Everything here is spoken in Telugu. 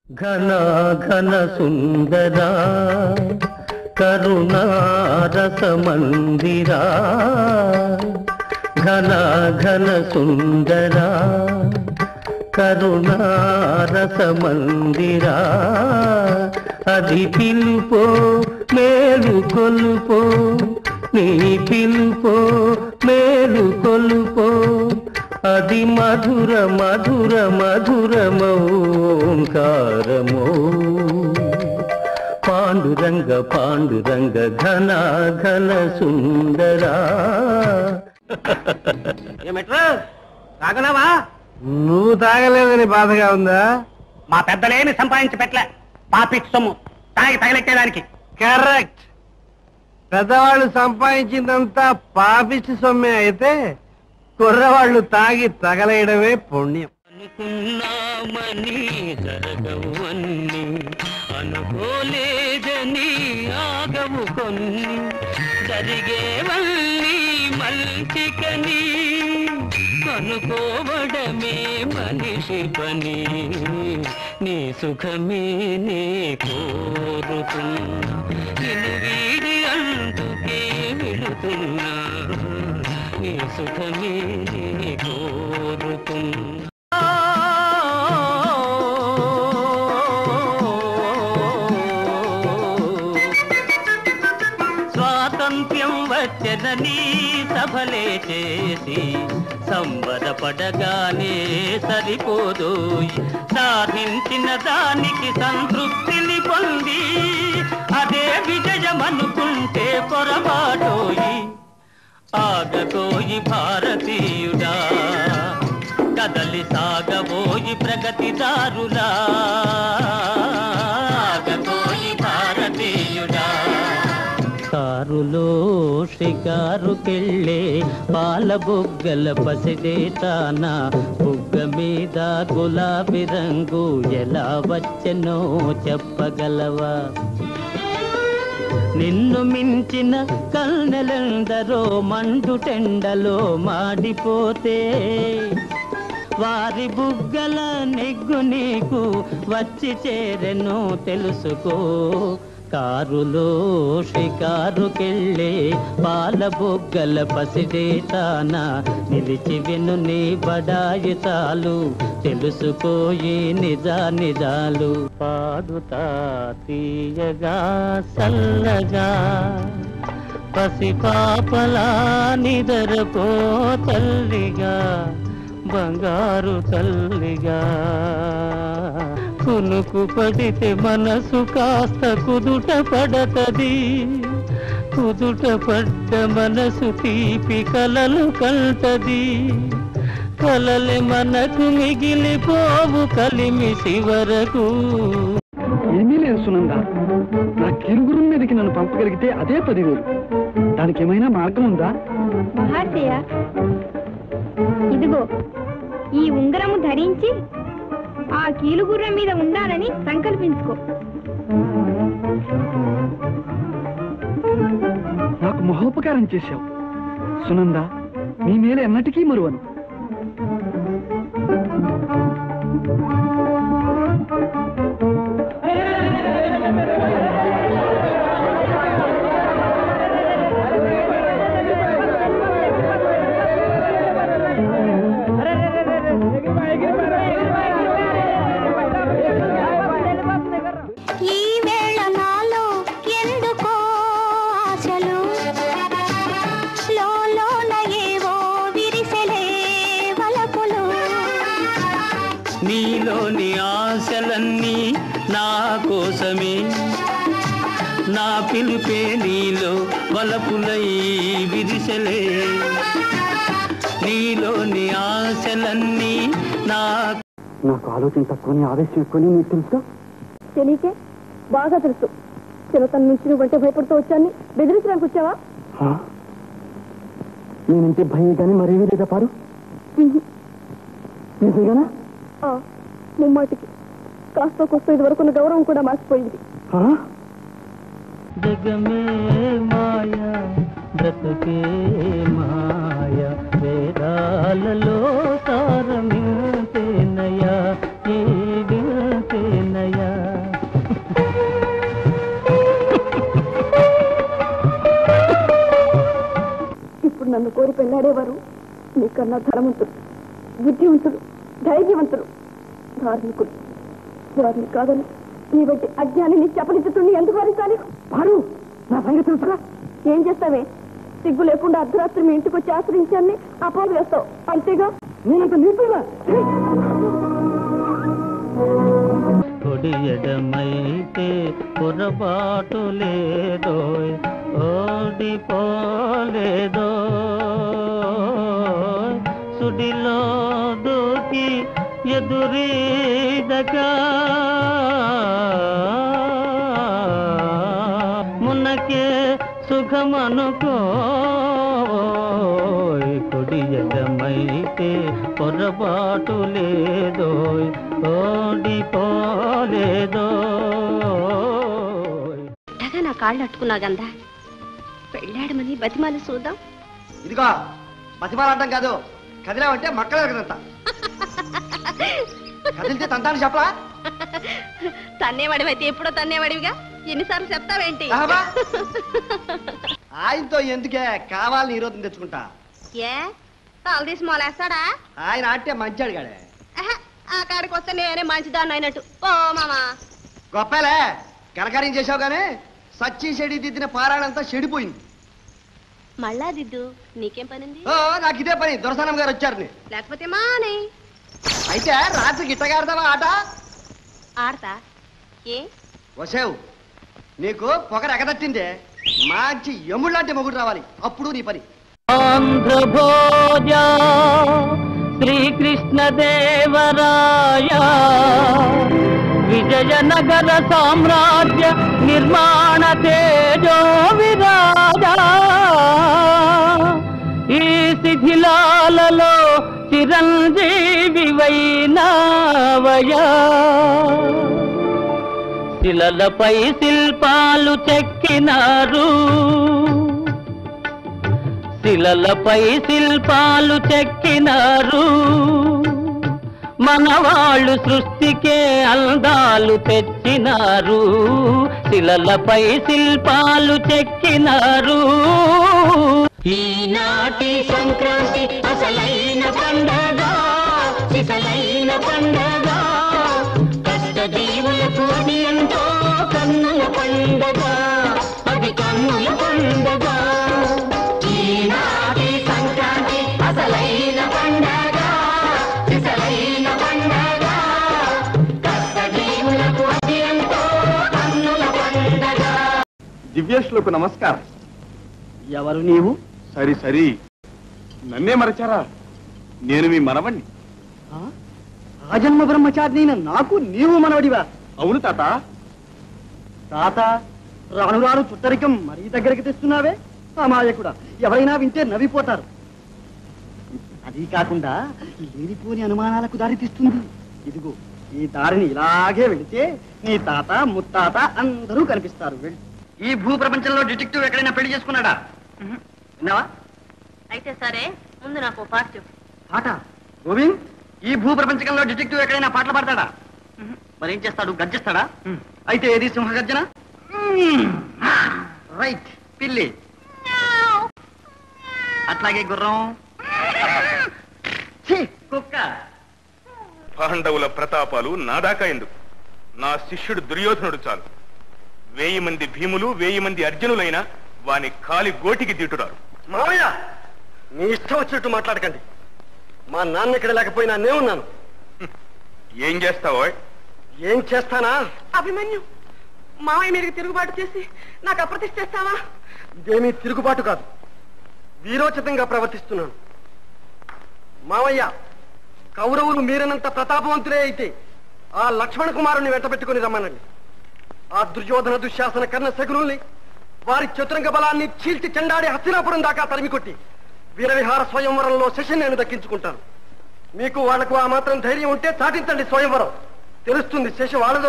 ఘన ఘన సుందరా కరుణారస మందిరా ఘన ఘన సుందరా కరుణారస మందిరా అది పిలుపో మేలు కొలుపో నీ పిలుపో మేలు కొలుపో అది మధుర మధుర మధురమోంకారమో పాండురంగ పాండురంగ ఘన ఘన సుందరా. ఏమిట్రా తాగనావా? నువ్వు తాగలేదని బాధగా ఉందా? మా పెద్దలేమి సంపాదించి పెట్టలే, పాపిచ్చి సొమ్ము తాగి తగలెట్టేదానికి. కరెక్ట్. పెద్దవాళ్ళు సంపాదించిందంతా పాపిచ్చి సొమ్మే అయితే కుర్రవాళ్ళు తాగి తగలేయడమే పుణ్యం. అనుకున్నామని జరగవన్నీ అనుకోలేదని ఆగవు కొన్ని జరిగేవన్నీ మంచికని అనుకోవడమే మనిషి పని నీ సుఖమే నే కోరుతున్నా నిన్ను వీడి అందుకే విడుతున్నా నీ సుఖమే నే కోరుతున్నా. స్వాతంత్ర్యం వచ్చెనని సభలే చేసి సంబరపడగానే సరిపోదు, సాధించిన దానికి సంతృప్తిని పొంది అదే విజయమనుకుంటే పొరపాటోయి. ఆగబోయి భారతీయుడా కదలి సాగబోయి ప్రగతిదారులా, ఆగబోయి భారతీయుడా. కారులో షికారుకెళ్ళే పాల బుగ్గల పసిడేటానా బుగ్గ మీద గులాబీ రంగు ఎలా వచ్చెనో చెప్పగలవా? నిన్ను మించిన కన్నెలందరో మండుటెండలో మాడిపోతే వారి బుగ్గల నెగ్గు నీకు వచ్చి చేరెను తెలుసుకో. కారులో షికారుకెళ్ళే పాల బుగ్గల పసిడేటానా నిలిచి విను నీ బడాయి చాలు తెలుసుకోయి నిజా నిజాలు. పాడుతా తీయగా సల్లగా పసిపాపలా నిదరపో తల్లిగా బంగారు తల్లిగా. కునుకు పడితే మనసు కాస్త కుదుట పడతది, కుదుట పడ్డ మనసు తీపి కలలు కంటది. కలలే మనకు మిగిలిపోవు కలిమిసి వరకు. ఏమీ లేదు సునంద, నా కిరుగురు మీదకి నన్ను పంపగలిగితే అదే 10,000. దానికి ఏమైనా మార్గం ఉందా? మహాశయ, ఇదిగో ఈ ఉంగరము ధరించి ఆ కీలుగుర్రం మీద ఉండాలని సంకల్పించుకో. నాకు మహోపకారం చేశావు సునంద, నీ మీద ఎన్నటికీ మరువను. నీలోని ఆశలన్నీ నా కోసమే, నా పిలుపే నీలో వలపులై విరిసలే. నీలోని ఆశలన్నీ నాకు ఆలోచన తక్కువని ఆవేశం ఎక్కువని నీకు తెలుసు. తెలియకే బాగా తెలుసు. చిన్నతనం నుంచి నువ్వంటే భయపడుతూ వచ్చాన్ని బెదిరించడానికి వచ్చావా? నేనంటే భయం కానీ మరేమీ లేదా పారు? నిజంగానా? ముమ్మాటికి కాస్త కొస్త ఇది వరకున్న గౌరవం కూడా మార్చిపోయింది. జగమే మాయా బ్రతుకే మాయా వేదాలలో సారమింతేనయా ఈ వింతేనయా. పెళ్లాడేవారు మీకన్నా ధనవంతులు, బుద్ధివంతులు, ధైర్యవంతులు, ధార్మికులు. వారిని కాదని ఈ బట్టి అజ్ఞానిని చెప్పలిచ్చుతుని ఎందుకు భరించాలి? పారు, నా సంగతి తెలుసుగా. ఏం చేస్తావే? సిగ్గు లేకుండా అర్ధరాత్రి మీ ఇంటికి వచ్చి ఆశ్రయించాన్ని అపోహ వేస్తావు, అంతేగా? నేనంత నీతున్నా? కొడి ఎడమైతే పొరపాటు లేదో, ఓడిపోలేదో, సుడిలో దూకి ఎదురీదగా మునకే సుఖమనుకో. కొడి ఎడమైతే పొరపాటు లేదో, ఓడిపోలేదో. నా కాళ్ళు అట్టుకున్నా గందా, పెళ్ళాడమని బతిమాలి చూద్దాం. ఇదిగో బతిమాలంటాం కాదు, కదిలావంటే మక్కలే కదంత. కదిలితే తంతాను చెప్పలా? తన్నేవాడివైతే ఎప్పుడో తన్నేవాడివిగా, ఎన్నిసార్లు చెప్తావేంటి? ఆయనతో ఎందుకే, కావాలని ఈ రోజు తెచ్చుకుంటా. ఏ తాలు తీసి మొలేస్తాడా? ఆయన ఆడితే మంచి అడిగాడే. ఆ కాడికి వస్తే నేనే మంచిదాన్ని అయినట్టు. ఓ మామా గొప్పలే కనకార్యం చేసావు గానీ సచ్చి చెడి దిద్దిన పారాయణంతా చెడిపోయింది. మళ్ళా దిద్దు, నీకేం పనింది? ఓ నాకు ఇదే పని, దొరసానం గారు వచ్చారని. లేకపోతే మానే. అయితే రాత్రి గిట్టగాడదావా ఆట? ఆడతా. ఏ వసేవు, నీకు పొగరు ఎగదట్టిందే, మంచి యముళ్ళంటే మొగుడు రావాలి, అప్పుడు నీ పని. ఆంధ్రభోజ శ్రీకృష్ణదేవరాయ విజయనగర సామ్రాజ్య నిర్మాణ తేజో విరాజా. ఈ శిథిలాలలో చిరంజీవి వైనావయా. శిలలపై శిల్పాలు చెక్కినారు, శిలలపై శిల్పాలు చెక్కినారు. మనవాళ్ళు సృష్టికే అందాలు తెచ్చినారు, శిలలపై శిల్పాలు చెక్కినారు. ఈనాటి సంక్రాంతి అసలైన పండగ, సిసలైన పండగ. కష్టజీవులకు అది ఎంతో కన్నుల పండగ, అది కన్నుల పండగ. ఈనాటి సంక్రాంతి అసలైన పండగ, సిసలైన పండగ. కష్టజీవులకు అది ఎంతో కన్నుల పండగ. దివ్యేష్లకు నమస్కారం. ఎవరు నీవు? సరి సరి, నన్నే మరచారా? నేను మీ మనవణ్ణి. ఆజన్మ బ్రహ్మచారినైన నాకు నీవు మనవడివా? అవును తాత. తాత, రాను రాను చుట్టరికం మరీ దగ్గరికి తెస్తున్నావే అమాయకుడా. ఎవరైనా వింటే నవ్విపోతారు. అది కాకుండా లేనిపోని అనుమానాలకు దారి తీస్తుంది. ఇదిగో ఈ దారిని ఇలాగే వెళితే నీ తాత ముత్తాత అందరూ కనిపిస్తారు. వెళ్ళి. ఈ భూ ప్రపంచంలో డిటెక్టివ్ ఎక్కడైనా పెళ్లి చేసుకున్నాడా? విన్నావా? అయితే సరే, ముందు నాకు పాట చెప్పు. పాట? గోవింద్, ఈ భూ ప్రపంచంలో డిటెక్టివ్ ఎక్కడైనా పాటలు పాడతాడా? మరేం చేస్తాడు? గర్జిస్తాడా? అయితే ఏది సింహ గర్జన? రైట్. పిల్లి అట్లాగే గుర్రం, కుక్క. పాండవుల ప్రతాపాలు నాదాకా ఎందుకు? నా శిష్యుడు దుర్యోధనుడు చాలు. 1000 మంది భీములు, 1000 మంది అర్జునులైనా వాని కాలి గోటికి దీటురారు. మావయ్య, మీ ఇష్టం వచ్చినట్టు మాట్లాడకండి. మా నాన్న ఇక్కడ లేకపోయినా నేనున్నాను. ఏం చేస్తావో? ఏం చేస్తానా? అభిమన్యు, మావయ్య మీరికి తిరుగుబాటు చేసి నాకు అప్రతిష్ఠ చేస్తావా? ఇదేమీ తిరుగుబాటు కాదు, వీరోచితంగా ప్రవర్తిస్తున్నాను. మావయ్య, కౌరవులు మీరనంత ప్రతాపవంతులే అయితే ఆ లక్ష్మణ కుమారుని వెంట పెట్టుకుని రమ్మనండి. ఆ దుర్యోధన దుశ్శాసన కర్ణ శకునుల్ని వారి చతురంగ బలాన్ని చీల్చి చెండాడి హస్తినాపురం దాకా తరిమికొట్టి వీరవిహార స్వయంవరంలో శశిని నేను దక్కించుకుంటాను. మీకు వాళ్లకు ఆ మాత్రం ధైర్యం ఉంటే చాటించండి స్వయంవరం. తెలుస్తుంది శశి వాళ్ళదో